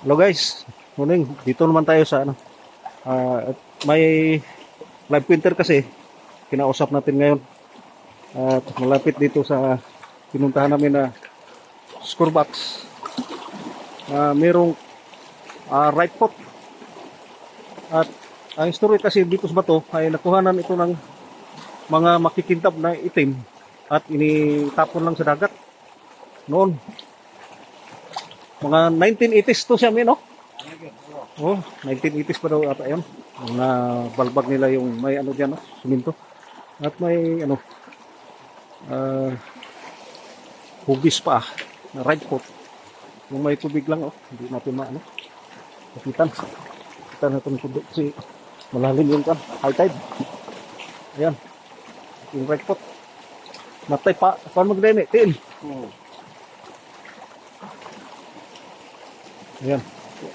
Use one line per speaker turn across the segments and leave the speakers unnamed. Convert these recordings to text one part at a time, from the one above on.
Hello guys, morning. Dito naman tayo sa may live printer kasi kinausap natin ngayon. At malapit dito sa pinuntahan namin na score box. Merong right pot. At ang story kasi dito sa bato ay nakuhanan ito ng mga makikintab na itim at initapon lang sa dagat. Noon mga 1980s to siya, no? Oh, 1980s pa daw ata yun. Na balbag nila yung may ano diyan, no? Suminto. At may hugis pa na right pot. Yung may tubig lang, oh. Hindi natin kapitan. Kita natin tubig kasi malalim yung high tide. Ayan. Yung right pot. Matay pa. Paano magdami? Tin. Ayan.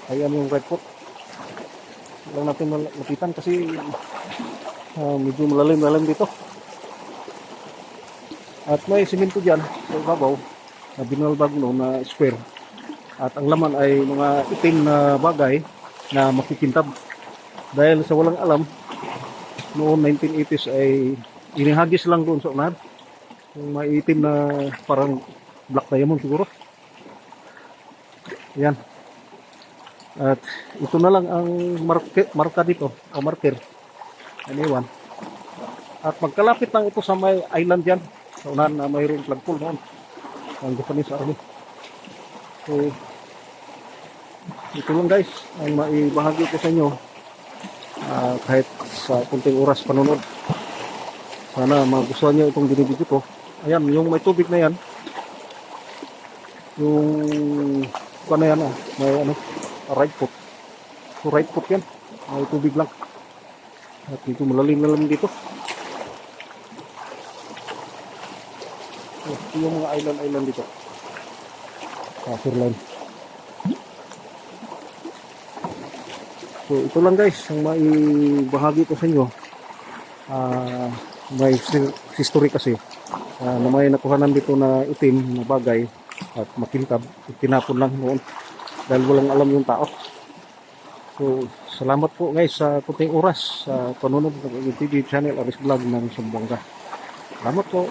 Ayan yung red pot. Lang natin malapitan kasi medyo malalim dito. At may simento dyan sa ibabaw na binalbag na square. At ang laman ay mga itim na bagay na makikintab. Dahil sa walang alam, noong 1980s ay inihagis lang doon sa unahan. Yung may itim na parang black diamond siguro. Ayan. At ito na lang ang marka dito, o marker. Aniwan. At magkalapit lang ito sa may island dyan. Sa unahan na mayroong flagpole noon. Ang Japanese Army. So, ito lang guys, ang maibahagi ko sa inyo. Kahit sa kunting oras panunod. Sana magustuhan nyo itong binibidyo ko. Ayan, yung may tubig na yan. Yung ano yan, may right pot. So right pot yan. May tubig lang. At dito malalim dito. So, ito yung mga island dito. Shoreline. So ito lang guys ang maibahagi ko sa inyo. May history kasi na may nakuhanan dito na itim na bagay at makintab. Tinapon lang noon dahil walang alam yung tao. So salamat po guys sa kunting oras sa panunod ng TV channel Aris Vlog ng Zamboanga. Salamat po.